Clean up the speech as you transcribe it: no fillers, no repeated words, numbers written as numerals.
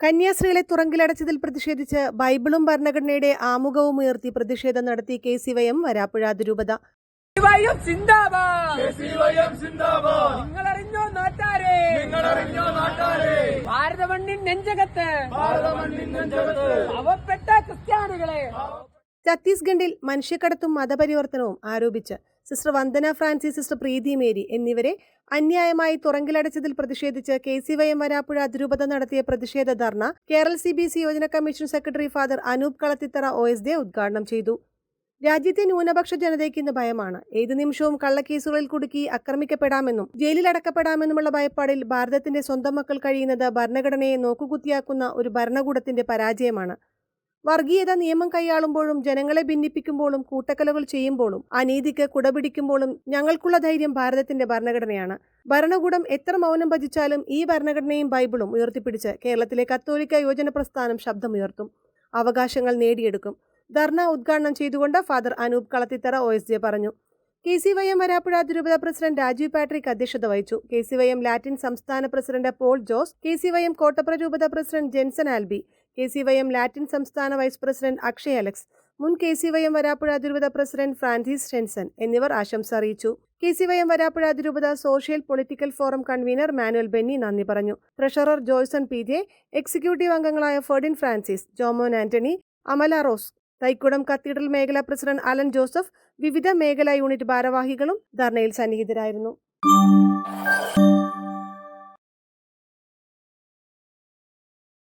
കന്യാസ്ത്രീകളെ തുറങ്കിലടച്ചതിൽ പ്രതിഷേധിച്ച് ബൈബിളും ഭരണഘടനയുടെ ആമുഖവും ഉയർത്തി പ്രതിഷേധം നടത്തി KCYM വരാപ്പുഴ അതിരൂപത. ഛത്തീസ്ഗഡിൽ മനുഷ്യക്കടത്തും മതപരിവർത്തനവും ആരോപിച്ച് sister Vandana Francis, sister Preethi Mary എന്നിവരെ അന്യായമായി തുറങ്കിലടച്ചതിൽ പ്രതിഷേധിച്ച് KCYM വരാപ്പുഴ അതിരൂപത നടത്തിയ പ്രതിഷേധ dharna Kerala CBC Yojana commission secretary father Anoop Kalathithara OSD ഉദ്ഘാടനം ചെയ്തു. രാജ്യത്തെ ന്യൂനപക്ഷ ജനതയ്ക്ക് ഇന്ന് ഭയമാണ്. ഏതു നിമിഷവും കള്ളക്കേസുകളിൽ കുടുക്കി ആക്രമിക്കപ്പെടാമെന്നും ജയിലിലടക്കപ്പെടാമെന്നുമുള്ള ഭയപ്പാടിൽ ഭാരതത്തിന്റെ സ്വന്തം മക്കൾ കഴിയുന്നത് ഭരണഘടനയെ നോക്കുകുത്തിയാക്കുന്ന ഒരു ഭരണകൂടത്തിന്റെ പരാജയമാണ്. വർഗീയത നിയമം കൈയാളുമ്പോഴും ജനങ്ങളെ ഭിന്നിപ്പിക്കുമ്പോഴും കൂട്ടക്കലകൾ ചെയ്യുമ്പോഴും അനീതിക്ക് കുടപിടിക്കുമ്പോഴും ഞങ്ങൾക്കുള്ള ധൈര്യം ഭാരതത്തിന്റെ ഭരണഘടനയാണ്. ഭരണകൂടം എത്ര മൗനം ഭജിച്ചാലും ഈ ഭരണഘടനയും ബൈബിളും ഉയർത്തിപ്പിടിച്ച് കേരളത്തിലെ കത്തോലിക്ക യോജന പ്രസ്ഥാനം ശബ്ദമുയർത്തും, അവകാശങ്ങൾ നേടിയെടുക്കും. ധർണ ഉദ്ഘാടനം ചെയ്തുകൊണ്ട് ഫാദർ അനൂപ് കളത്തിത്തറ OSD പറഞ്ഞു. KCYM വരാപ്പുഴ അതിരൂപത പ്രസിഡന്റ് രാജീവ് പാട്രിക് അധ്യക്ഷത വഹിച്ചു. KCYM ലാറ്റിൻ സംസ്ഥാന പ്രസിഡന്റ് പോൾ ജോസ്, KCYM കോട്ടപ്പുറ രൂപത president Jenson Alby, KCYM Latin സംസ്ഥാന വൈസ് പ്രസിഡന്റ് അക്ഷയ് അലക്സ്, മുൻ KCYM വരാപ്പുഴ അതിരൂപത പ്രസിഡന്റ് ഫ്രാൻസിസ് ഷെൻസൺ എന്നിവർ ആശംസ അറിയിച്ചു. KCYM വരാപ്പുഴ അതിരൂപത social political forum convener Manuel Benny നന്ദി പറഞ്ഞു. ട്രഷറർ ജോയ്സൺ PJ, എക്സിക്യൂട്ടീവ് അംഗങ്ങളായ Ferdin Francis, Jomon Antony, Amala Rose, Thaikoodam cathedral മേഖലാ പ്രസിഡന്റ് അലൻ ജോസഫ്, വിവിധ മേഖലാ യൂണിറ്റ് ഭാരവാഹികളും ധർണയിൽ സന്നിഹിതരായിരുന്നു.